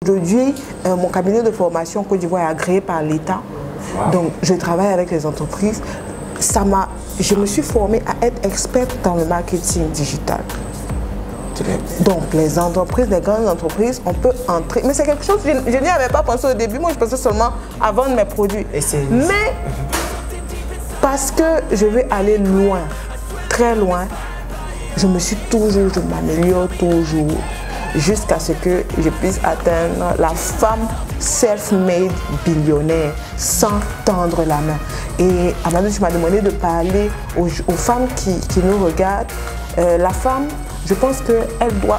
Aujourd'hui, mon cabinet de formation en Côte d'Ivoire est agréé par l'État. Donc, je travaille avec les entreprises. Je me suis formée à être experte dans le marketing digital. Donc, les entreprises, les grandes entreprises, on peut entrer. Mais c'est quelque chose, je n'y avais pas pensé au début. Moi, je pensais seulement à vendre mes produits. Mais, parce que je veux aller loin, très loin, je m'améliore toujours, jusqu'à ce que je puisse atteindre la femme self-made billionnaire sans tendre la main. Et Amadou, tu m'as demandé de parler aux femmes qui nous regardent. La femme, je pense qu'elle doit...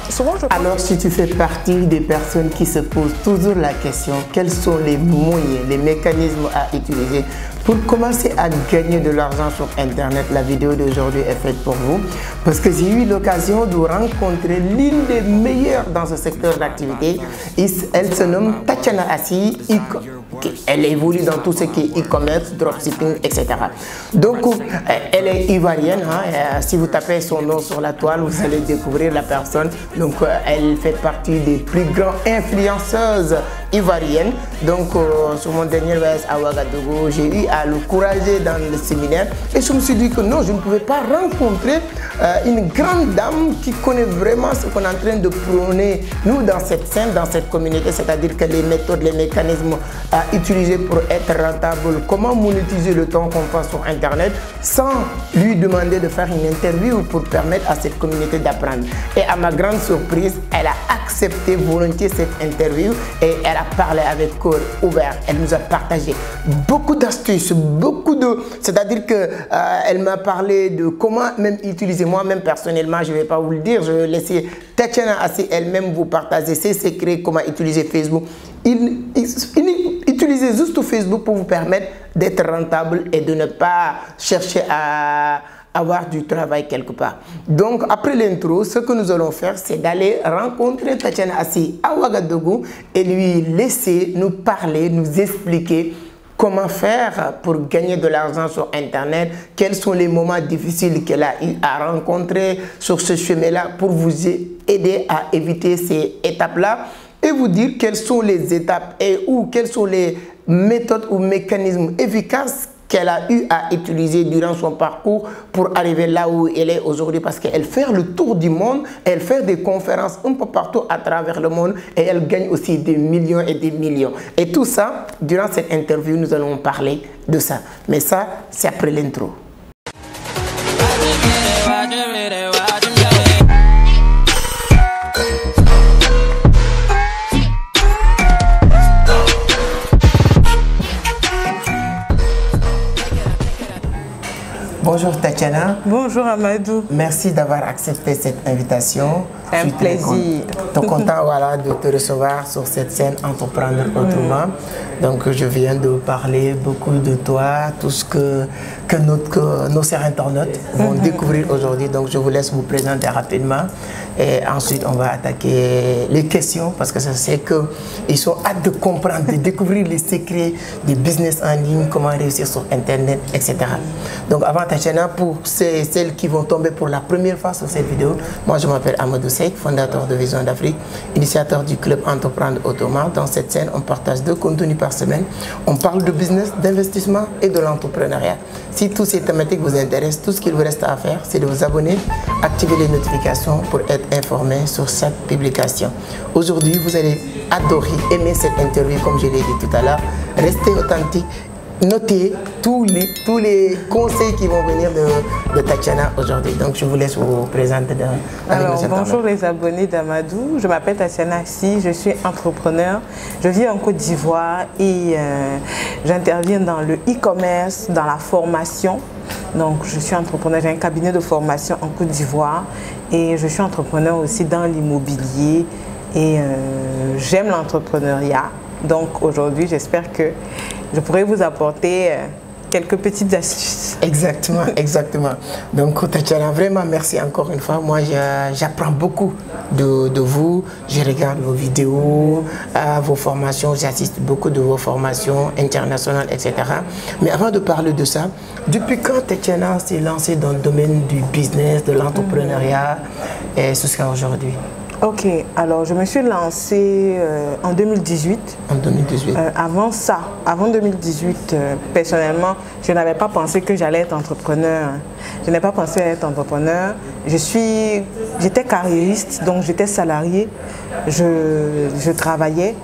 Alors, si tu fais partie des personnes qui se posent toujours la question, quels sont les moyens, les mécanismes à utiliser pour commencer à gagner de l'argent sur Internet, la vidéo d'aujourd'hui est faite pour vous. Parce que j'ai eu l'occasion de rencontrer l'une des meilleures dans ce secteur d'activité. Elle se nomme Tatiana Assi. Elle évolue dans tout ce qui est e-commerce, dropshipping, etc. Donc, elle est ivoirienne. Si vous tapez son nom sur la toile, vous allez découvrir la personne. Donc, elle fait partie des plus grandes influenceuses ivoiriennes. Donc, sur mon dernier voyage à Ouagadougou, j'ai eu à l'encourager dans le séminaire. Et je me suis dit que non, je ne pouvais pas rencontrer une grande dame qui connaît vraiment ce qu'on est en train de prôner, nous, dans cette scène, dans cette communauté. C'est-à-dire que les méthodes, les mécanismes à utiliser pour être rentable, comment monétiser le temps qu'on passe sur Internet sans lui demander de faire une interview pour permettre à cette communauté d'apprendre. Et à ma grande surprise, elle a accepté volontiers cette interview et elle a parlé avec cœur ouvert. Elle nous a partagé beaucoup d'astuces, c'est-à-dire que elle m'a parlé de comment même utiliser. Moi-même personnellement, je ne vais pas vous le dire, je vais laisser Tatiana Assi elle-même vous partager ses secrets, comment utiliser Facebook. Utilisez juste Facebook pour vous permettre d'être rentable et de ne pas chercher à avoir du travail quelque part. Donc, après l'intro, ce que nous allons faire, c'est d'aller rencontrer Tatiana Assi à Ouagadougou et lui laisser nous parler, nous expliquer comment faire pour gagner de l'argent sur Internet, quels sont les moments difficiles qu'elle a eu à rencontrer sur ce chemin-là pour vous aider à éviter ces étapes-là et vous dire quelles sont les étapes et quelles sont les méthodes ou mécanismes efficaces qu'elle a eu à utiliser durant son parcours pour arriver là où elle est aujourd'hui, parce qu'elle fait le tour du monde, elle fait des conférences un peu partout à travers le monde et elle gagne aussi des millions et des millions. Et tout ça, durant cette interview, nous allons parler de ça. Mais ça, c'est après l'intro. Bonjour Tatiana. Bonjour Amadou. Merci d'avoir accepté cette invitation. C'est un plaisir. Très content voilà, de te recevoir sur cette scène Entreprendre autrement. Donc je viens de parler beaucoup de toi, tout ce que nos chers internautes vont découvrir aujourd'hui. Donc je vous laisse vous présenter rapidement et ensuite on va attaquer les questions parce que je sais qu'ils sont hâte de comprendre, de découvrir les secrets du business en ligne, comment réussir sur Internet, etc. Donc avant Tatiana, pour celles qui vont tomber pour la première fois sur cette vidéo, moi je m'appelle Amadou Seck, fondateur de Vision d'Afrique, initiateur du club Entreprendre autrement. Dans cette scène, on partage 2 contenus par semaine. On parle de business, d'investissement et de l'entrepreneuriat. Si toutes ces thématiques vous intéressent, tout ce qu'il vous reste à faire, c'est de vous abonner, activer les notifications pour être informé sur chaque publication. Aujourd'hui, vous allez adorer, aimer cette interview comme je l'ai dit tout à l'heure. Restez authentique. Notez tous les conseils qui vont venir de Tatiana aujourd'hui. Donc, je vous laisse vous présenter. Alors, bonjour les abonnés d'Amadou. Je m'appelle Tatiana Assi, je suis entrepreneur. Je vis en Côte d'Ivoire et j'interviens dans le e-commerce, dans la formation. Donc, je suis entrepreneur, j'ai un cabinet de formation en Côte d'Ivoire et je suis entrepreneur aussi dans l'immobilier et j'aime l'entrepreneuriat. Donc, aujourd'hui, j'espère que je pourrais vous apporter quelques petites astuces. Exactement, exactement. Donc Tatiana, vraiment merci encore une fois. Moi, j'apprends beaucoup de vous. Je regarde vos vidéos, vos formations. J'assiste beaucoup de vos formations internationales, etc. Mais avant de parler de ça, depuis quand Tatiana s'est lancée dans le domaine du business, de l'entrepreneuriat et jusqu'à aujourd'hui? Ok, alors je me suis lancée en 2018. En 2018. Avant ça, avant 2018, personnellement, je n'avais pas pensé que j'allais être entrepreneur. Je n'ai pas pensé à être entrepreneur. J'étais carriériste, donc j'étais salariée. Je travaillais.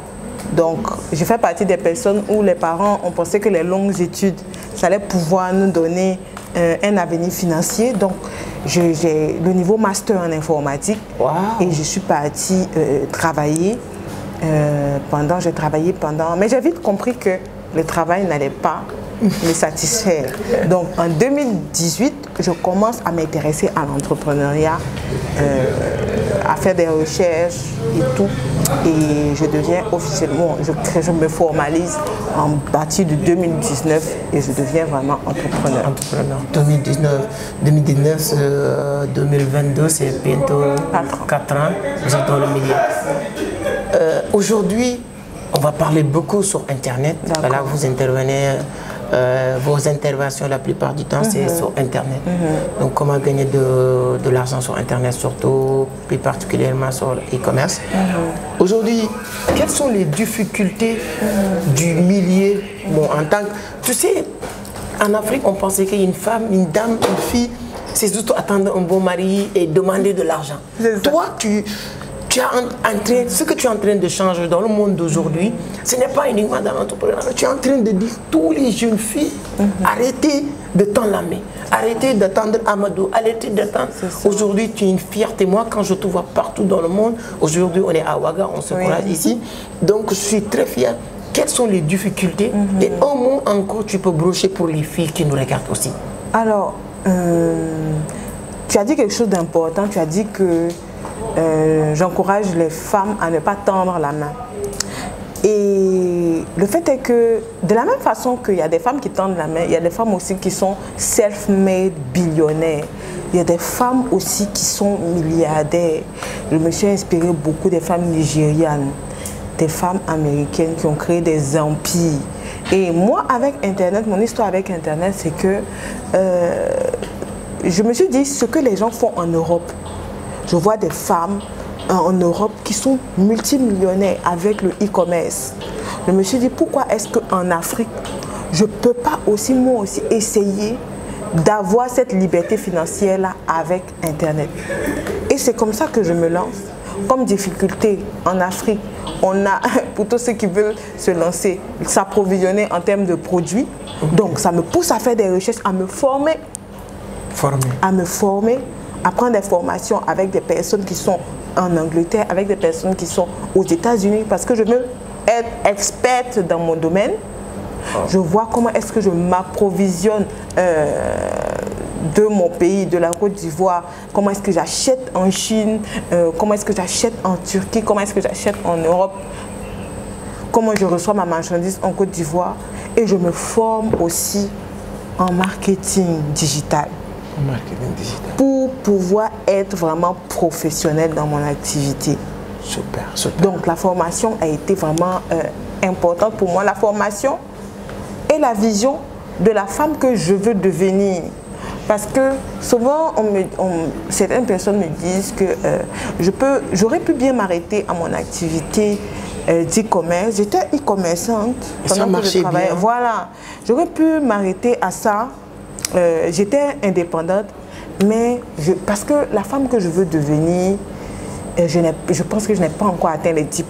Donc, je fais partie des personnes où les parents ont pensé que les longues études, ça allait pouvoir nous donner un avenir financier. Donc, j'ai le niveau master en informatique. Wow. Et je suis partie travailler. J'ai travaillé pendant... Mais j'ai vite compris que le travail n'allait pas me satisfaire. Donc, en 2018, je commence à m'intéresser à l'entrepreneuriat, à faire des recherches et tout. Et je deviens officiellement, je me formalise en partir de 2019 et je deviens vraiment entrepreneur. 2019, 2022, c'est bientôt 4 ans. Vous êtes dans le milieu. Aujourd'hui, on va parler beaucoup sur Internet. Voilà, vous intervenez, vos interventions la plupart du temps, c'est sur Internet. Donc, comment gagner de l'argent sur Internet, surtout, plus particulièrement sur l'e-commerce. Aujourd'hui, quelles sont les difficultés du milieu? Bon, en tant que, tu sais, en Afrique, on pensait qu'une femme, une dame, une fille, c'est surtout attendre un bon mari et demander de l'argent. Toi, ce que tu es en train de changer dans le monde d'aujourd'hui, ce n'est pas uniquement dans l'entrepreneuriat. Tu es en train de dire à tous les jeunes filles, arrêtez de tendre la main, arrêtez d'attendre Amadou, arrêtez d'attendre. Aujourd'hui, tu es une fierté. Moi, quand je te vois partout dans le monde, aujourd'hui, on est à Ouaga, on se croise ici. Donc, je suis très fier. Quelles sont les difficultés? Et un mot encore, tu peux brocher pour les filles qui nous regardent aussi. Alors, tu as dit quelque chose d'important. Tu as dit que j'encourage les femmes à ne pas tendre la main. Et le fait est que, de la même façon qu'il y a des femmes qui tendent la main, il y a des femmes aussi qui sont self-made billionnaires. Il y a des femmes aussi qui sont milliardaires. Je me suis inspiré beaucoup des femmes nigérianes, des femmes américaines qui ont créé des empires. Et moi, avec Internet, mon histoire avec Internet, c'est que je me suis dit ce que les gens font en Europe. Je vois des femmes en Europe qui sont multimillionnaires avec le e-commerce. Je me suis dit, pourquoi est-ce qu'en Afrique, je ne peux pas aussi, moi aussi, essayer d'avoir cette liberté financière-là avec Internet. Et c'est comme ça que je me lance. Comme difficulté en Afrique, on a, pour tous ceux qui veulent se lancer, s'approvisionner en termes de produits. Donc, ça me pousse à faire des recherches, à me former. À prendre des formations avec des personnes qui sont en Angleterre, avec des personnes qui sont aux États-Unis, parce que je veux être experte dans mon domaine. Je vois comment est-ce que je m'approvisionne de mon pays, de la Côte d'Ivoire, comment est-ce que j'achète en Chine, comment est-ce que j'achète en Turquie, comment est-ce que j'achète en Europe, comment je reçois ma marchandise en Côte d'Ivoire. Et je me forme aussi en marketing digital. Pour pouvoir être vraiment professionnel dans mon activité. Super, super. Donc la formation a été vraiment importante pour moi. La formation et la vision de la femme que je veux devenir. Parce que souvent, certaines personnes me disent que j'aurais pu bien m'arrêter à mon activité d'e-commerce. J'étais e-commerçante. Ça marchait bien. Voilà. J'aurais pu m'arrêter à ça. J'étais indépendante, mais parce que la femme que je veux devenir, je pense que je n'ai pas encore atteint les 10%.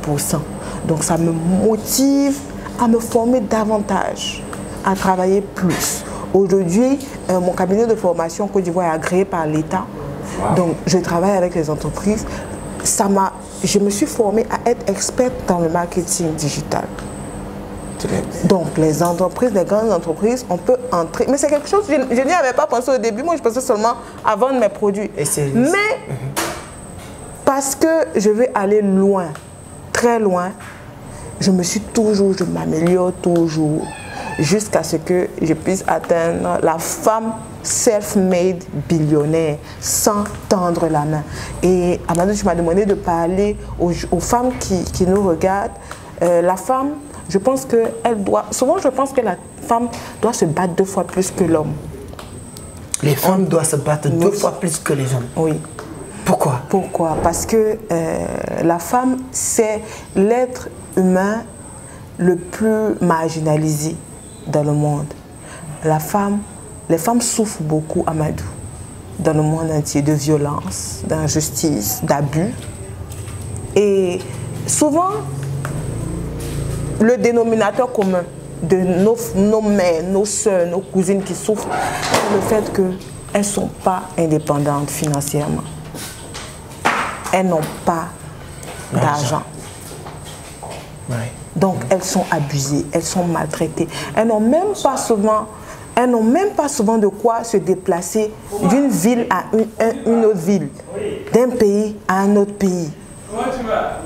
Donc ça me motive à me former davantage, à travailler plus. Aujourd'hui, mon cabinet de formation Côte d'Ivoire est agréé par l'État. Donc je travaille avec les entreprises. Je me suis formée à être experte dans le marketing digital. Donc, les entreprises, les grandes entreprises, on peut entrer. Mais c'est quelque chose, je n'y avais pas pensé au début. Moi, je pensais seulement à vendre mes produits. Mais, parce que je veux aller loin, très loin, je m'améliore toujours, jusqu'à ce que je puisse atteindre la femme self-made billionnaire, sans tendre la main. Et Amadou, tu m'as demandé de parler aux femmes qui nous regardent. La femme, je pense souvent je pense que la femme doit se battre 2 fois plus que l'homme. Les femmes doivent se battre 2 fois plus que les hommes. Oui. Pourquoi? Pourquoi? Parce que la femme, c'est l'être humain le plus marginalisé dans le monde. Les femmes souffrent beaucoup, Amadou, dans le monde entier, de violence, d'injustice, d'abus. Et souvent, le dénominateur commun de nos mères, nos soeurs, nos cousines qui souffrent, c'est le fait qu'elles ne sont pas indépendantes financièrement. Elles n'ont pas d'argent. Ouais. Donc, elles sont abusées, elles sont maltraitées. Elles n'ont même pas souvent de quoi se déplacer d'une ville à une autre ville, d'un pays à un autre pays.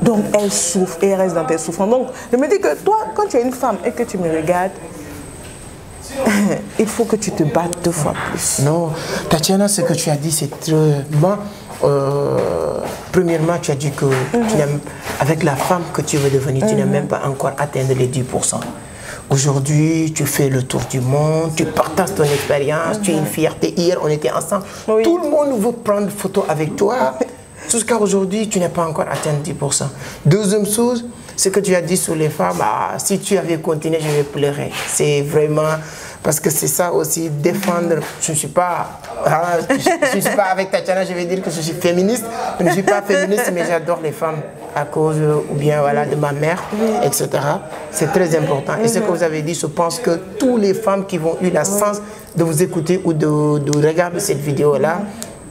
Donc, elles souffrent et elles restent dans tes souffrances. Donc, je me dis que toi, quand tu es une femme et que tu me regardes, il faut que tu te battes 2 fois plus. Non, Tatiana, ce que tu as dit, c'est très bon. Premièrement, tu as dit que avec la femme que tu veux devenir, tu n'as même pas encore atteint les 10%. Aujourd'hui, tu fais le tour du monde, tu partages ton expérience, tu es une fierté. Hier, on était ensemble. Oui. Tout le monde veut prendre photo avec toi. Jusqu'à aujourd'hui, tu n'as pas encore atteint 10%. Deuxième chose, ce que tu as dit sur les femmes, si tu avais continué, je vais pleurer. C'est vraiment... Parce que c'est ça aussi, défendre. Je ne suis pas avec Tatiana, je vais dire que je suis féministe. Je ne suis pas féministe, mais j'adore les femmes à cause ou bien voilà, de ma mère, etc. C'est très important. Et ce que vous avez dit, je pense que toutes les femmes qui vont eu la chance de vous écouter ou de regarder cette vidéo-là,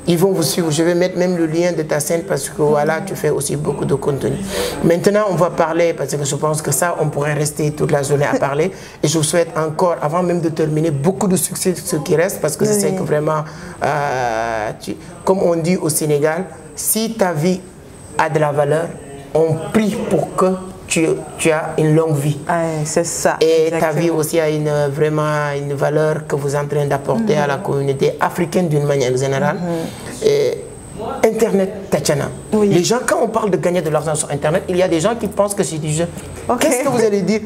ils vont vous suivre. Je vais mettre même le lien de ta scène parce que voilà, tu fais aussi beaucoup de contenu. Maintenant, on va parler, parce que je pense que ça, on pourrait rester toute la journée à parler. Et je vous souhaite encore, avant même de terminer, beaucoup de succès de ce qui reste, parce que je sais que vraiment, comme on dit au Sénégal, si ta vie a de la valeur, on prie pour que tu as une longue vie. C'est ça. Et exactement. ta vie aussi a vraiment une valeur que vous êtes en train d'apporter à la communauté africaine d'une manière générale. Et Internet, Tatiana. Oui. Les gens, quand on parle de gagner de l'argent sur Internet, il y a des gens qui pensent que c'est du jeu. Okay. Qu'est-ce que vous allez dire?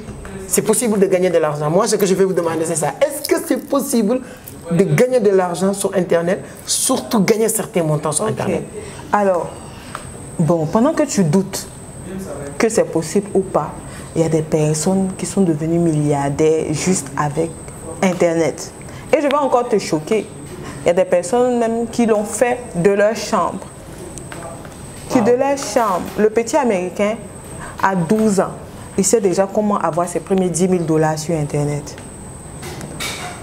C'est possible de gagner de l'argent. Moi, ce que je vais vous demander, c'est ça. Est-ce que c'est possible de gagner de l'argent sur Internet, surtout gagner certains montants sur Internet? Alors, bon, pendant que tu doutes que c'est possible ou pas, il y a des personnes qui sont devenues milliardaires juste avec Internet. Et je vais encore te choquer. Il y a des personnes même qui l'ont fait de leur chambre. De leur chambre. Le petit Américain a 12 ans. Il sait déjà comment avoir ses premiers 10 000 $ sur Internet.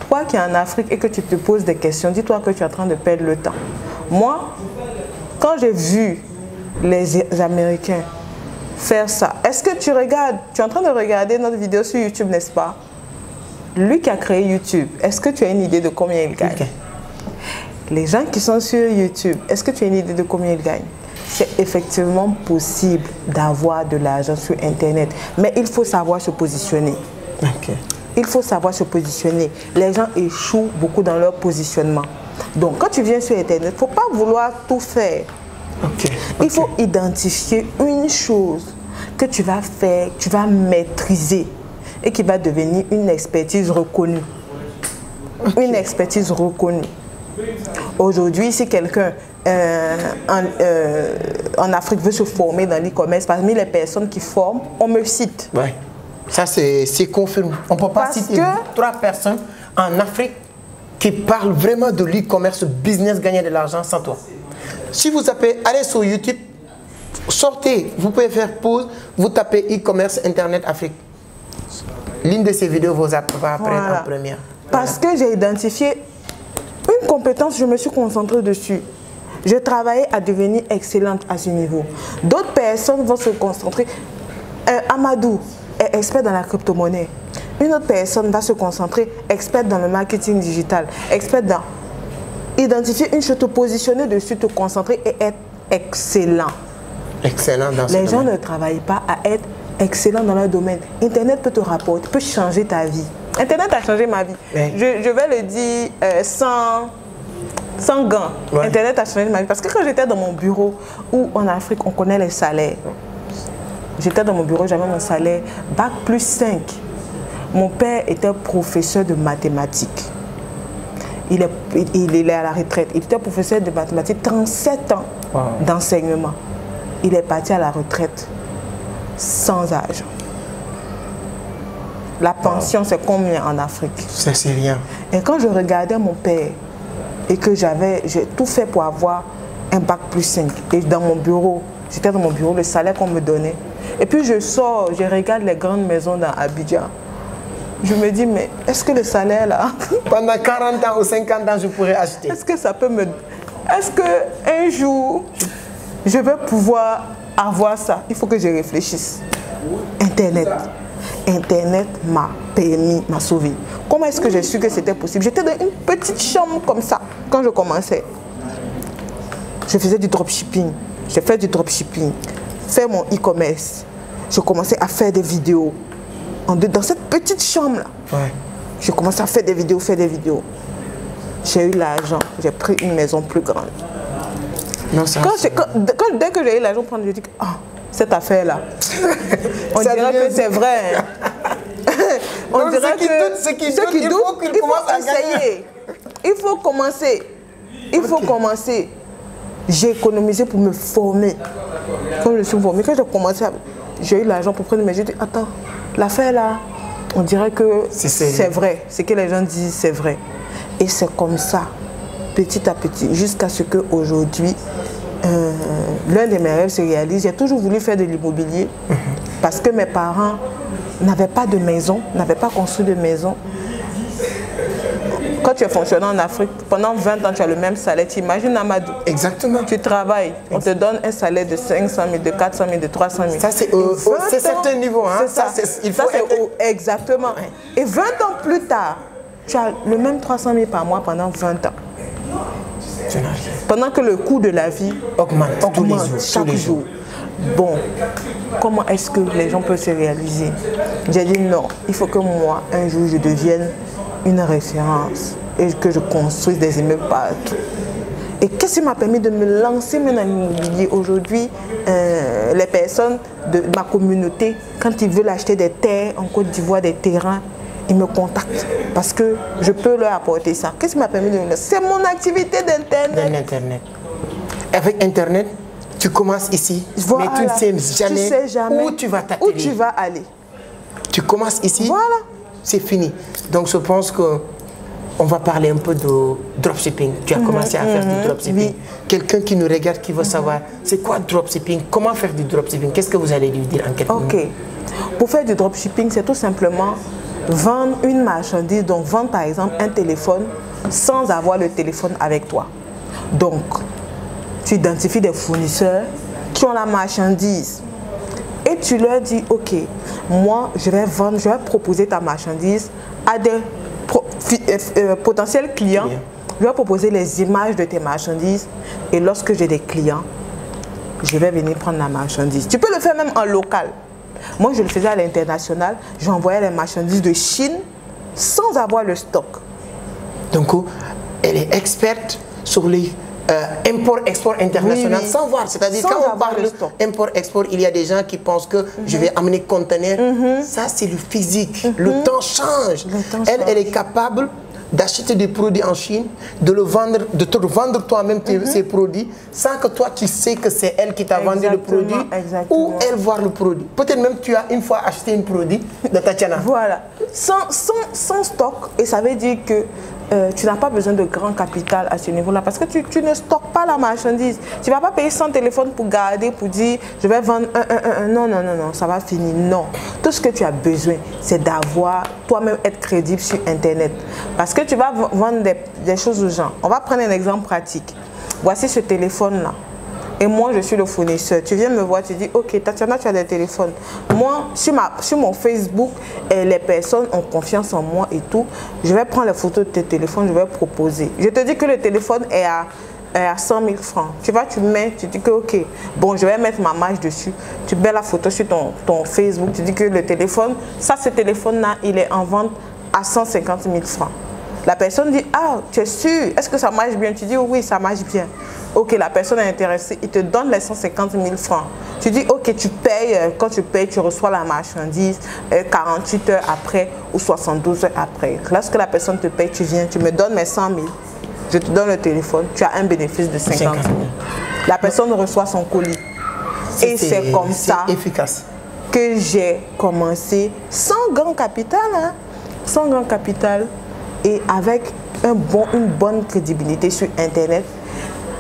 Toi qui es en Afrique et que tu te poses des questions, dis-toi que tu es en train de perdre le temps. Moi, quand j'ai vu les Américains faire ça, est-ce que tu regardes, tu es en train de regarder notre vidéo sur YouTube, n'est-ce pas? Lui qui a créé YouTube, est-ce que tu as une idée de combien il gagne? Les gens qui sont sur YouTube, est-ce que tu as une idée de combien ils gagnent? C'est effectivement possible d'avoir de l'argent sur Internet, mais il faut savoir se positionner. Il faut savoir se positionner. Les gens échouent beaucoup dans leur positionnement. Donc, quand tu viens sur Internet, il ne faut pas vouloir tout faire. Il faut identifier une chose que tu vas faire, tu vas maîtriser et qui va devenir une expertise reconnue. Une expertise reconnue. Aujourd'hui, si quelqu'un en Afrique veut se former dans l'e-commerce, parmi les personnes qui forment, on me cite. Ouais. Ça, c'est confirmé. On ne peut pas citer 3 personnes en Afrique qui parlent vraiment de l'e-commerce, business, gagner de l'argent sans toi. Si vous tapez, allez sur YouTube, sortez, vous pouvez faire pause, vous tapez e-commerce Internet Afrique. L'une de ces vidéos vous apparaître en première. Parce que j'ai identifié une compétence, je me suis concentrée dessus. Je travaillais à devenir excellente à ce niveau. D'autres personnes vont se concentrer. Amadou est expert dans la crypto-monnaie. Une autre personne va se concentrer, expert dans le marketing digital, expert dans identifier une chose, te positionner dessus, te concentrer et être excellent. Excellent dans ce Les gens domaine. ne travaillent pas à être excellent dans leur domaine. Internet peut te rapporter, peut changer ta vie. Internet a changé ma vie. Ouais. Je vais le dire sans gants. Ouais. Internet a changé ma vie. Parce que quand j'étais dans mon bureau, où en Afrique, on connaît les salaires. J'étais dans mon bureau, j'avais mon salaire, bac plus 5. Mon père était professeur de mathématiques. Il est à la retraite. Il était professeur de mathématiques, 37 ans. d'enseignement. Il est parti à la retraite sans argent. La pension, c'est combien en Afrique? Ça, c'est rien. Et quand je regardais mon père et que j'ai tout fait pour avoir un bac plus 5, et dans mon bureau, j'étais dans mon bureau, le salaire qu'on me donnait, et puis je sors, je regarde les grandes maisons dans Abidjan, je me dis, mais est-ce que le salaire là, pendant 40 ans ou 50 ans, je pourrais acheter? Est-ce que ça peut me... Est-ce qu'un jour, je vais pouvoir avoir ça? Il faut que je réfléchisse. Internet. Internet m'a permis, m'a sauvé. Comment est-ce que j'ai su que c'était possible? J'étais dans une petite chambre comme ça quand je commençais. Je faisais du dropshipping. J'ai fait du dropshipping. Faire mon e-commerce. Je commençais à faire des vidéos. Dans cette petite chambre-là. Ouais. Je commençais à faire des vidéos, J'ai eu l'argent. J'ai pris une maison plus grande. Non, ça, dès que j'ai eu l'argent, je dis que cette affaire-là, on dirait que c'est vrai. On donc, dirait ceux qui doutent, il faut essayer. Il faut commencer. Il faut commencer. J'ai économisé pour me former. Quand je suis formée, quand j'ai commencé, j'ai eu l'argent pour prendre mes études. Attends, l'affaire là, on dirait que c'est vrai. Ce que les gens disent, c'est vrai. Et c'est comme ça, petit à petit, jusqu'à ce qu'aujourd'hui, l'un de mes rêves se réalise. J'ai toujours voulu faire de l'immobilier parce que mes parents n'avaient pas de maison, n'avaient pas construit de maison. Quand tu es fonctionnaire en Afrique, pendant 20 ans, tu as le même salaire. Tu imagines, Amadou? Exactement. Tu travailles, on te donne un salaire de 500 000, de 400 000, de 300 000. Ça, c'est certain niveau. Hein? Exactement. Et 20 ans plus tard, tu as le même 300 000 par mois pendant 20 ans. Pendant que le coût de la vie augmente chaque jour. Bon, comment est-ce que les gens peuvent se réaliser? J'ai dit non, il faut que moi, un jour, je devienne une référence et que je construise des immeubles partout. Et qu'est-ce qui m'a permis de me lancer dans l'immobilier? Aujourd'hui, les personnes de ma communauté, quand ils veulent acheter des terres en Côte d'Ivoire, des terrains, ils me contactent parce que je peux leur apporter ça. Qu'est-ce qui m'a permis de me lancer? C'est mon activité d'Internet. Avec Internet, tu commences ici, voilà. Mais tu ne sais jamais où tu vas t'atterrir. Où tu vas aller. Tu commences ici, voilà. C'est fini. Donc je pense que on va parler un peu de dropshipping. Tu as commencé à faire du dropshipping. Oui. Quelqu'un qui nous regarde, qui veut savoir, c'est quoi dropshipping? Comment faire du dropshipping? Qu'est-ce que vous allez lui dire en quelques minutes? Ok. Pour faire du dropshipping, c'est tout simplement vendre une marchandise. Donc vendre par exemple un téléphone sans avoir le téléphone avec toi. Donc, tu identifies des fournisseurs qui ont la marchandise. Et tu leur dis, ok, moi je vais vendre, je vais proposer ta marchandise à des potentiels clients. Je vais proposer les images de tes marchandises et lorsque j'ai des clients, je vais venir prendre la marchandise. Tu peux le faire même en local. Moi je le faisais à l'international, j'envoyais les marchandises de Chine sans avoir le stock. Donc elle est experte sur les import-export international, oui. Sans voir. C'est-à-dire quand on parle import-export, il y a des gens qui pensent que je vais amener conteneur. Ça, c'est le physique. Le temps change. Elle est capable d'acheter des produits en Chine, de te vendre toi-même ces produits, sans que toi, tu sais que c'est elle qui t'a vendu le produit, ou elle voit le produit. Peut-être même tu as une fois acheté un produit de Tatiana. Voilà. Sans stock, et ça veut dire que tu n'as pas besoin de grand capital à ce niveau-là parce que tu ne stockes pas la marchandise. Tu ne vas pas payer 100 téléphones pour garder, pour dire je vais vendre non, ça va finir. Non. Tout ce que tu as besoin, c'est d'avoir toi-même être crédible sur Internet. Parce que tu vas vendre des choses aux gens. On va prendre un exemple pratique. Voici ce téléphone-là. Et moi, je suis le fournisseur. Tu viens me voir, tu dis, ok, Tatiana, tu as des téléphones. Moi, sur mon Facebook, les personnes ont confiance en moi et tout. Je vais prendre les photos de tes téléphones, je vais proposer. Je te dis que le téléphone est à 100 000 francs. Tu vois, tu dis que, ok, bon, je vais mettre ma marge dessus. Tu mets la photo sur ton Facebook, tu dis que le téléphone, ce téléphone-là, il est en vente à 150 000 francs. La personne dit, ah, tu es sûr? Est-ce que ça marche bien? Tu dis, oui, ça marche bien. Ok, la personne est intéressée, il te donne les 150 000 francs. Tu dis, ok, tu payes, quand tu payes, tu reçois la marchandise 48 heures après ou 72 heures après. Lorsque la personne te paye, tu viens, tu me donnes mes 100 000. je te donne le téléphone, tu as un bénéfice de 50 000. La personne reçoit son colis. Et c'est comme ça efficace que j'ai commencé sans grand capital, hein, sans grand capital et avec une bonne crédibilité sur Internet.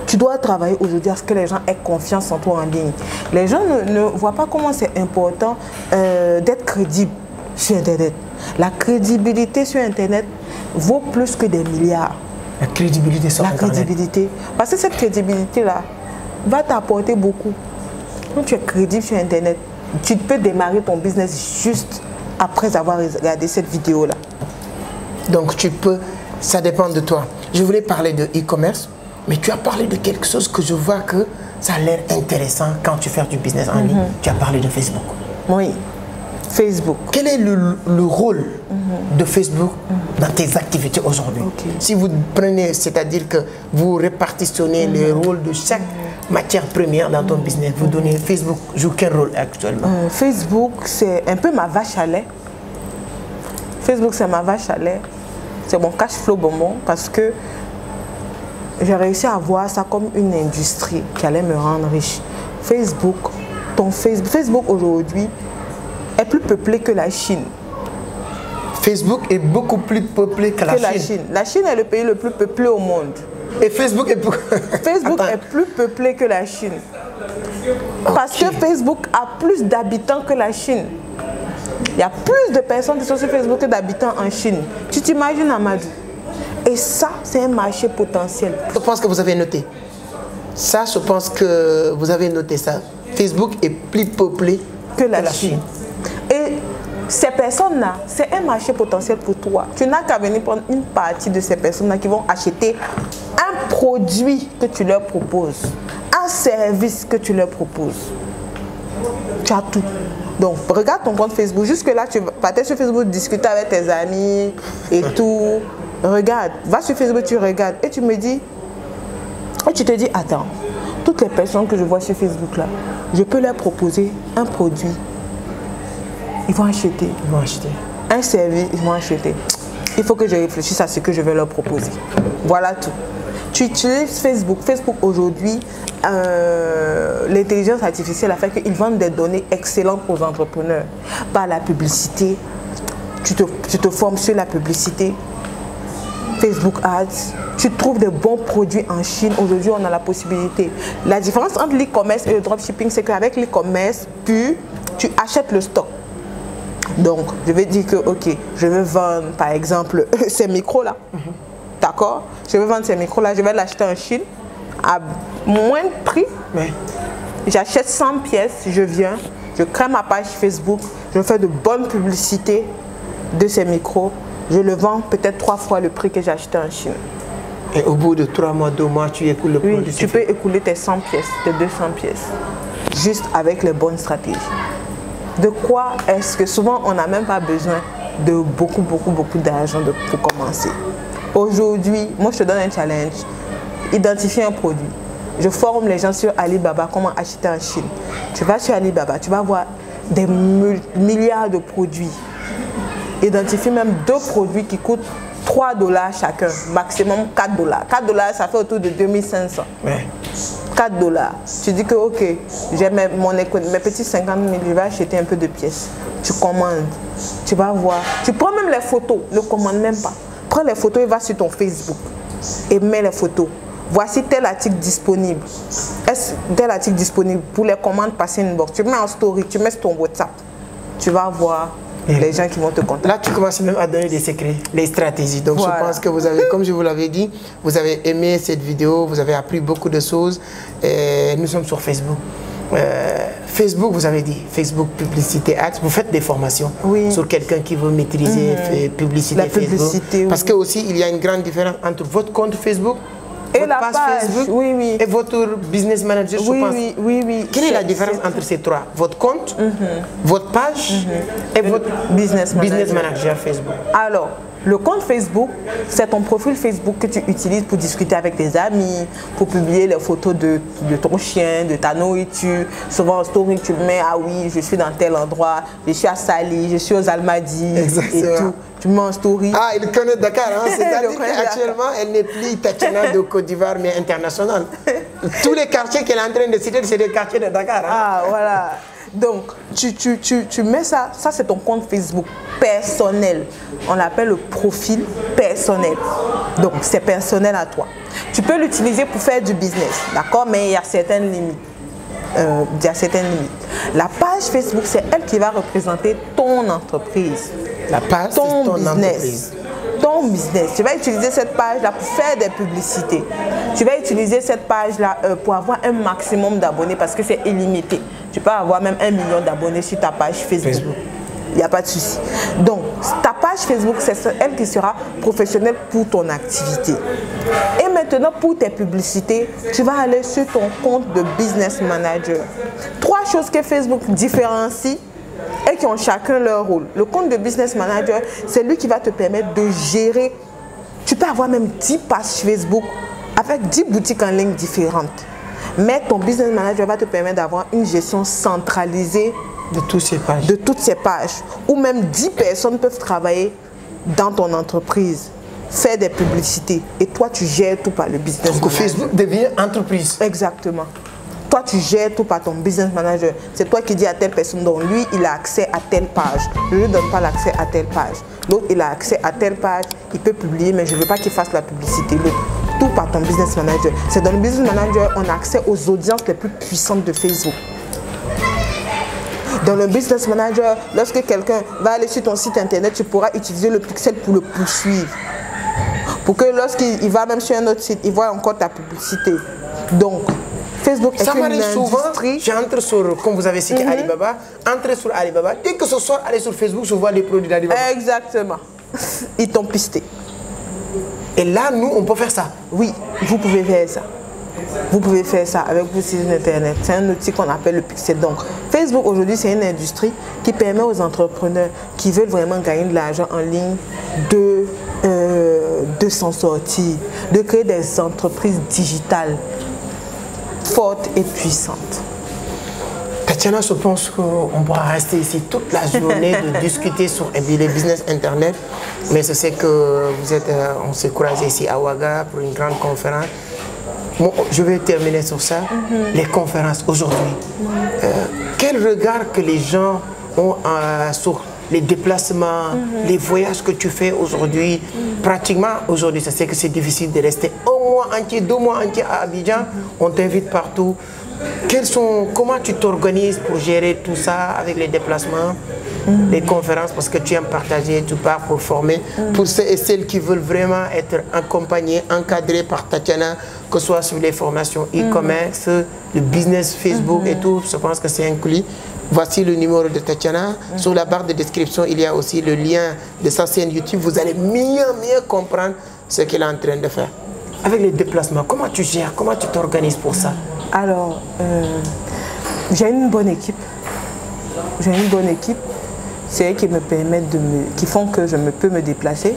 Tu dois travailler aujourd'hui à ce que les gens aient confiance en toi en ligne. Les gens ne voient pas comment c'est important d'être crédible sur Internet. La crédibilité sur Internet vaut plus que des milliards. La crédibilité sur Internet. La crédibilité. Parce que cette crédibilité-là va t'apporter beaucoup. Quand tu es crédible sur Internet, tu peux démarrer ton business juste après avoir regardé cette vidéo-là. Donc tu peux, ça dépend de toi. Je voulais parler de e-commerce, mais tu as parlé de quelque chose que je vois que ça a l'air intéressant quand tu fais du business en ligne. Tu as parlé de Facebook. Oui, Facebook. Quel est le rôle de Facebook dans tes activités aujourd'hui? Si vous prenez, c'est-à-dire que vous répartitionnez les rôles de chaque matière première dans ton business, vous donnez, Facebook joue quel rôle actuellement? Facebook, c'est un peu ma vache à lait. Facebook, c'est ma vache à lait. C'est mon cash flow bonbon parce que j'ai réussi à voir ça comme une industrie qui allait me rendre riche. Facebook aujourd'hui est plus peuplé que la Chine. Facebook est beaucoup plus peuplé que la Chine. La Chine est le pays le plus peuplé au monde. Et Facebook est plus... Facebook est plus peuplé que la Chine. Parce que Facebook a plus d'habitants que la Chine. Il y a plus de personnes qui sont sur Facebook que d'habitants en Chine. Tu t'imagines, Amadou? Et ça, c'est un marché potentiel. Je pense que vous avez noté. Ça, je pense que vous avez noté ça. Facebook est plus peuplé que la Chine. Et ces personnes-là, c'est un marché potentiel pour toi. Tu n'as qu'à venir prendre une partie de ces personnes-là qui vont acheter un produit que tu leur proposes, un service que tu leur proposes. Tu as tout. Donc, regarde ton compte Facebook. Jusque-là, tu partais sur Facebook discuter avec tes amis et tout. Regarde, va sur Facebook, tu regardes et tu me dis, et tu te dis, attends, toutes les personnes que je vois sur Facebook là, je peux leur proposer un produit. Ils vont acheter. Ils vont acheter. Un service, ils vont acheter. Il faut que je réfléchisse à ce que je vais leur proposer. Voilà tout. Tu utilises Facebook. Facebook aujourd'hui, l'intelligence artificielle a fait qu'ils vendent des données excellentes aux entrepreneurs. Par la publicité, tu te formes sur la publicité. Facebook Ads, tu trouves de bons produits en Chine. Aujourd'hui, on a la possibilité. La différence entre l'e-commerce et le dropshipping, c'est qu'avec l'e-commerce, tu achètes le stock. Donc, je vais dire que, ok, je veux vendre, par exemple, ces micros-là. D'accord? Je veux vendre ces micros-là, je vais l'acheter en Chine à moins de prix. J'achète 100 pièces, je viens, je crée ma page Facebook, je fais de bonnes publicités de ces micros. Je le vends peut-être 3 fois le prix que j'ai acheté en Chine. Et au bout de 3 mois, 2 mois, tu écoules le produit. Oui, tu peux écouler tes 100 pièces, tes 200 pièces. Juste avec les bonnes stratégies. De quoi est-ce que souvent on n'a même pas besoin de beaucoup d'argent pour commencer. Aujourd'hui, moi je te donne un challenge. Identifie un produit. Je forme les gens sur Alibaba, comment acheter en Chine. Tu vas sur Alibaba, tu vas voir des milliards de produits. Identifie même 2 produits qui coûtent 3 $ chacun, maximum 4 $. 4 $, ça fait autour de 2500. 4 $. Tu dis que ok, j'ai mes petits 50 000, je vais acheter un peu de pièces. Tu commandes, tu vas voir. Tu prends même les photos, ne commande même pas. Prends les photos et va sur ton Facebook et mets les photos. Voici tel article disponible. Est-ce tel article disponible pour les commandes passer une box? Tu mets en story, tu mets sur ton WhatsApp. Tu vas voir les gens qui vont te contacter. Là, tu commences même à donner des secrets, les stratégies. Donc, voilà. Je pense que vous avez, comme je vous l'avais dit, vous avez aimé cette vidéo, vous avez appris beaucoup de choses. Et nous sommes sur Facebook. Facebook, vous avez dit, Facebook Publicité Ads, vous faites des formations sur quelqu'un qui veut maîtriser publicité Facebook. Parce que aussi, il y a une grande différence entre votre compte Facebook et la page Facebook et votre business manager, je pense. Oui. Quelle est la différence entre ces 3? Votre compte, votre page et votre business manager Facebook. Alors, Le compte Facebook, c'est ton profil Facebook que tu utilises pour discuter avec tes amis, pour publier les photos de ton chien, de ta nourriture. Souvent en story, tu le mets, ah oui, je suis dans tel endroit, je suis à Sali, je suis aux Almadies et tout. Tu mets en story. Ah, il connaît Dakar, hein? C'est-à-dire qu'actuellement, elle n'est plus Tatiana de Côte d'Ivoire, mais internationale. Tous les quartiers qu'elle est en train de citer, c'est des quartiers de Dakar. Hein? Ah, voilà. Donc, tu mets ça c'est ton compte Facebook personnel. On l'appelle le profil personnel. Donc, c'est personnel à toi. Tu peux l'utiliser pour faire du business, d'accord? Mais il y a certaines limites. La page Facebook, c'est elle qui va représenter ton entreprise. La page, c'est ton business. Ton business. Tu vas utiliser cette page-là pour faire des publicités. Tu vas utiliser cette page-là pour avoir un maximum d'abonnés parce que c'est illimité. Tu peux avoir même 1 million d'abonnés sur ta page Facebook. Il n'y a pas de souci. Donc, ta page Facebook, c'est elle qui sera professionnelle pour ton activité. Et maintenant, pour tes publicités, tu vas aller sur ton compte de business manager. 3 choses que Facebook différencie et qui ont chacun leur rôle. Le compte de business manager, c'est lui qui va te permettre de gérer. Tu peux avoir même 10 pages Facebook avec 10 boutiques en ligne différentes. Mais ton business manager va te permettre d'avoir une gestion centralisée de toutes ces pages. De toutes ces pages. Ou même 10 personnes peuvent travailler dans ton entreprise, faire des publicités. Et toi, tu gères tout par le business manager. Donc Facebook devient entreprise. Exactement. Toi, tu gères tout par ton business manager. C'est toi qui dis à telle personne, donc lui, il a accès à telle page. Je ne lui donne pas l'accès à telle page. L'autre, il a accès à telle page. Il peut publier, mais je ne veux pas qu'il fasse la publicité. Tout par ton business manager. C'est dans le business manager, on a accès aux audiences les plus puissantes de Facebook. Dans le business manager, lorsque quelqu'un va aller sur ton site internet, tu pourras utiliser le pixel pour le poursuivre. Pour que lorsqu'il va même sur un autre site, il voit encore ta publicité. Donc, Facebook est une industrie. J'entre sur, comme vous avez cité Alibaba, entre sur Alibaba. Dès que ce soir, aller sur Facebook, je vois les produits d'Alibaba. Exactement. Ils t'ont pisté. Et là, nous, on peut faire ça. Oui, vous pouvez faire ça. Vous pouvez faire ça avec vos sites internet. C'est un outil qu'on appelle le pixel. Donc, Facebook aujourd'hui, c'est une industrie qui permet aux entrepreneurs qui veulent vraiment gagner de l'argent en ligne de s'en sortir, de créer des entreprises digitales fortes et puissantes. Tatiana, je pense qu'on pourra rester ici toute la journée de discuter sur les business internet. Mais je sais que vous êtes, on s'est croisés ici à Ouaga pour une grande conférence. Bon, je vais terminer sur ça. Les conférences aujourd'hui. Quel regard que les gens ont sur les déplacements, les voyages que tu fais aujourd'hui? Pratiquement aujourd'hui, je sais que c'est difficile de rester un mois entier, 2 mois entiers à Abidjan. On t'invite partout. Comment tu t'organises pour gérer tout ça avec les déplacements, les conférences, parce que tu aimes partager, tu pars pour former. Pour ceux et celles qui veulent vraiment être accompagnés, encadrés par Tatiana, que ce soit sur les formations e-commerce, le business Facebook et tout, je pense que c'est inclus. Voici le numéro de Tatiana. Sur la barre de description, il y a aussi le lien de sa chaîne YouTube. Vous allez mieux comprendre ce qu'elle est en train de faire. Avec les déplacements, comment tu gères, comment tu t'organises pour ça? Alors, j'ai une bonne équipe. J'ai une bonne équipe. C'est eux qui me permettent qui font que je peux me déplacer.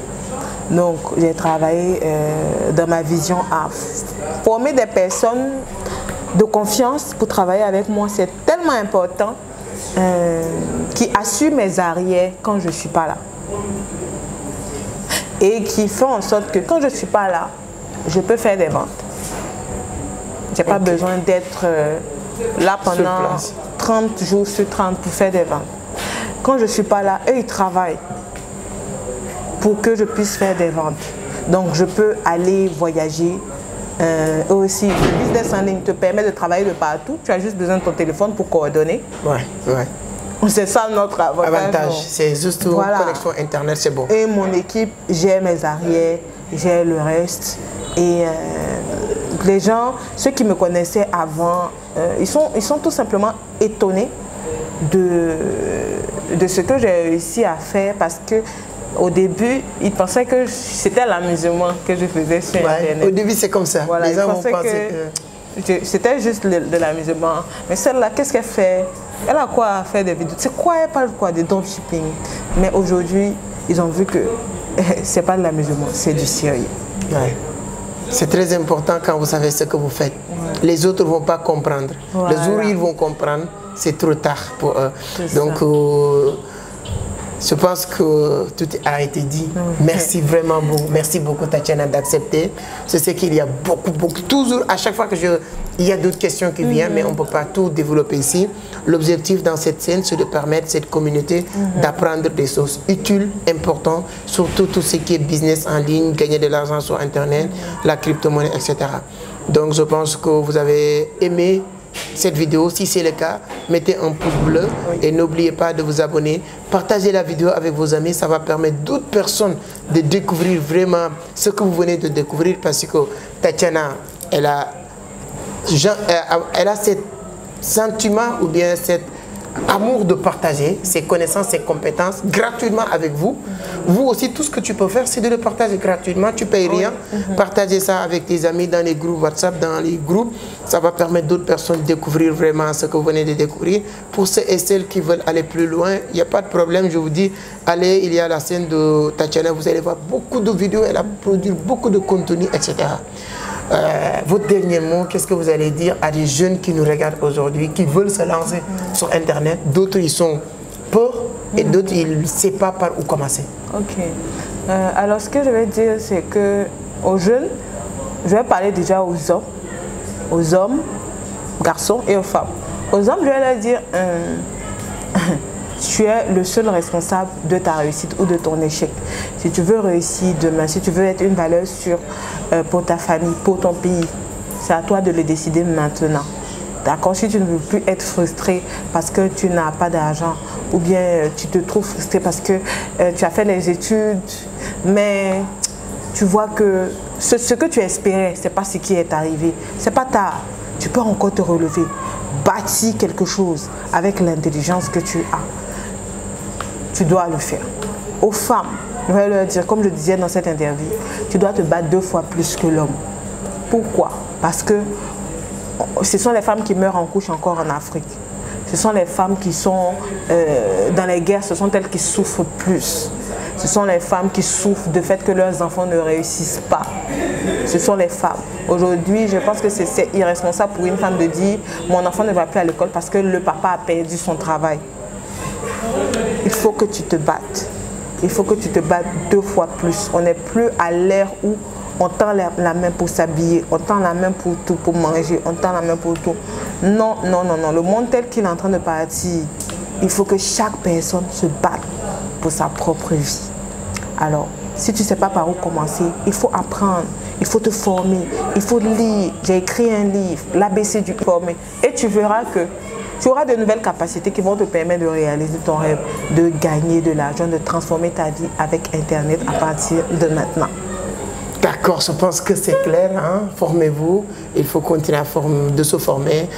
Donc, j'ai travaillé dans ma vision à former des personnes de confiance pour travailler avec moi. C'est tellement important qui assurent mes arrières quand je ne suis pas là. Et qui font en sorte que quand je ne suis pas là, je peux faire des ventes. Je n'ai pas besoin d'être là pendant 30 jours sur 30 pour faire des ventes. Quand je ne suis pas là, eux, ils travaillent pour que je puisse faire des ventes. Donc, je peux aller voyager. Aussi, le business en ligne te permet de travailler de partout. Tu as juste besoin de ton téléphone pour coordonner. Ouais. C'est ça notre avantage. C'est juste une connexion Internet, c'est bon. Et mon équipe gère mes arrières, gère le reste. Et les gens, ceux qui me connaissaient avant, ils sont tout simplement étonnés de ce que j'ai réussi à faire parce que au début, ils pensaient que c'était l'amusement que je faisais sur Internet. Au début, c'est comme ça. Voilà, les gens vont penser que c'était juste de l'amusement. Mais celle-là, qu'est-ce qu'elle fait? Elle a quoi à faire des vidéos? C'est quoi? Elle parle quoi? De dropshipping. Mais aujourd'hui, ils ont vu que c'est pas de l'amusement, c'est du sérieux. Ouais. C'est très important quand vous savez ce que vous faites. Les autres ne vont pas comprendre. Voilà. Le jour où ils vont comprendre, c'est trop tard pour eux. Donc, je pense que tout a été dit. Merci vraiment beaucoup. Merci beaucoup, Tatiana, d'accepter. Je sais qu'il y a beaucoup, toujours, à chaque fois que il y a d'autres questions qui viennent, mais on ne peut pas tout développer ici. L'objectif dans cette scène, c'est de permettre à cette communauté d'apprendre des choses utiles, importantes, surtout tout ce qui est business en ligne, gagner de l'argent sur Internet, la crypto-monnaie, etc. Donc, je pense que vous avez aimé cette vidéo. Si c'est le cas, mettez un pouce bleu et n'oubliez pas de vous abonner. Partagez la vidéo avec vos amis, ça va permettre d'autres personnes de découvrir vraiment ce que vous venez de découvrir, parce que Tatiana, elle a ce sentiment ou bien cet amour de partager ses connaissances, ses compétences gratuitement avec vous. Vous aussi, tout ce que tu peux faire, c'est de le partager gratuitement. Tu ne payes rien. Partager ça avec tes amis dans les groupes WhatsApp, dans les groupes. Ça va permettre d'autres personnes de découvrir vraiment ce que vous venez de découvrir. Pour ceux et celles qui veulent aller plus loin, il n'y a pas de problème. Je vous dis, allez, il y a la scène de Tatiana. Vous allez voir beaucoup de vidéos. Elle a produit beaucoup de contenu, etc. Votre dernier mot, qu'est-ce que vous allez dire à des jeunes qui nous regardent aujourd'hui, qui veulent se lancer sur Internet? D'autres, ils sont peur et d'autres, ils ne savent pas par où commencer. Ok. Alors, ce que je vais dire, c'est que aux jeunes, je vais parler déjà aux hommes, garçons et aux femmes. Aux hommes, je vais leur dire, tu es le seul responsable de ta réussite ou de ton échec. Si tu veux réussir demain, si tu veux être une valeur sûre pour ta famille, pour ton pays, c'est à toi de le décider maintenant. D'accord? Si tu ne veux plus être frustré parce que tu n'as pas d'argent, ou bien tu te trouves frustré parce que tu as fait les études, mais tu vois que ce que tu espérais, ce n'est pas ce qui est arrivé. C'est pas tard. Tu peux encore te relever. Bâtir quelque chose avec l'intelligence que tu as. Tu dois le faire. Aux femmes, je vais leur dire, comme je disais dans cette interview, tu dois te battre 2 fois plus que l'homme. Pourquoi? Parce que ce sont les femmes qui meurent en couche encore en Afrique. Ce sont les femmes qui sont dans les guerres, ce sont elles qui souffrent plus. Ce sont les femmes qui souffrent du fait que leurs enfants ne réussissent pas. Ce sont les femmes. Aujourd'hui, je pense que c'est irresponsable pour une femme de dire « mon enfant ne va plus à l'école parce que le papa a perdu son travail ». Il faut que tu te battes. Il faut que tu te battes 2 fois plus. On n'est plus à l'ère où on tend la main pour s'habiller, on tend la main pour tout, pour manger, on tend la main pour tout. Non, non, non, non. Le monde tel qu'il est en train de partir, il faut que chaque personne se batte pour sa propre vie. Alors, si tu ne sais pas par où commencer, il faut apprendre, il faut te former, il faut lire. J'ai écrit un livre, l'ABC du former. Et tu verras que tu auras de nouvelles capacités qui vont te permettre de réaliser ton rêve, de gagner de l'argent, de transformer ta vie avec Internet à partir de maintenant. D'accord, je pense que c'est clair, hein? Formez-vous, il faut continuer de se former.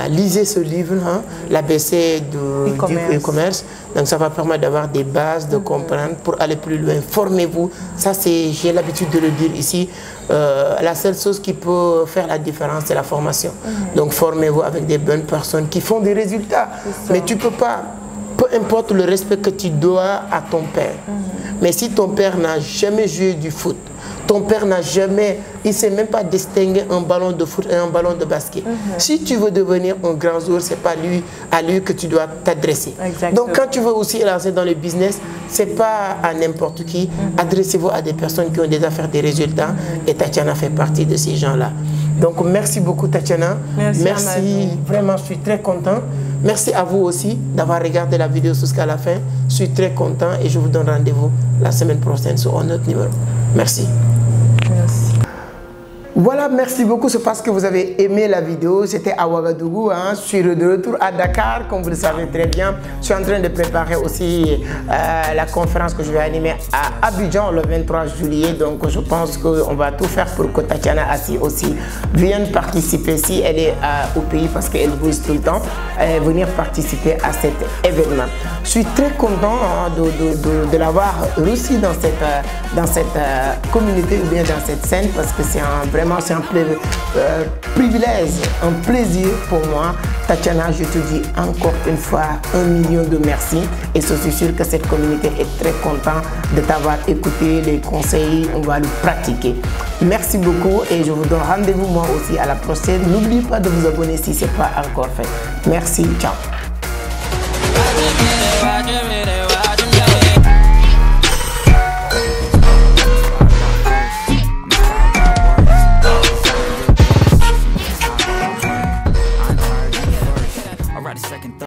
Lisez ce livre, hein? L'ABC du e-commerce. Donc ça va permettre d'avoir des bases, de comprendre pour aller plus loin. Formez-vous, ça c'est, j'ai l'habitude de le dire ici, la seule chose qui peut faire la différence, c'est la formation. Donc formez-vous avec des bonnes personnes qui font des résultats. Mais tu ne peux pas, peu importe le respect que tu dois à ton père. Mais si ton père n'a jamais joué du foot, ton père n'a jamais, il ne sait même pas distinguer un ballon de foot et un ballon de basket. Si tu veux devenir un grand joueur, ce n'est pas à lui que tu dois t'adresser. Donc quand tu veux aussi lancer dans le business, ce n'est pas à n'importe qui. Adressez-vous à des personnes qui ont déjà fait des résultats et Tatiana fait partie de ces gens-là. Donc merci beaucoup Tatiana. Merci vraiment, je suis très content. Merci à vous aussi d'avoir regardé la vidéo jusqu'à la fin. Je suis très content et je vous donne rendez-vous la semaine prochaine sur un autre numéro. Merci. Merci. Voilà, merci beaucoup. C'est parce que vous avez aimé la vidéo. J'étais à Ouagadougou, hein. Je suis de retour à Dakar, comme vous le savez très bien. Je suis en train de préparer aussi la conférence que je vais animer à Abidjan le 23 juillet. Donc, je pense qu'on va tout faire pour que Tatiana Assi aussi vienne participer, si elle est au pays, parce qu'elle bouge tout le temps, venir participer à cet événement. Je suis très content hein, de l'avoir réussi dans cette communauté ou bien dans cette scène, parce que c'est vraiment Vraiment, c'est un privilège, un plaisir pour moi. Tatiana, je te dis encore une fois 1 million de merci. Et je suis sûr que cette communauté est très contente de t'avoir écouté, les conseils, on va le pratiquer. Merci beaucoup et je vous donne rendez-vous moi aussi à la prochaine. N'oubliez pas de vous abonner si ce n'est pas encore fait. Merci, ciao.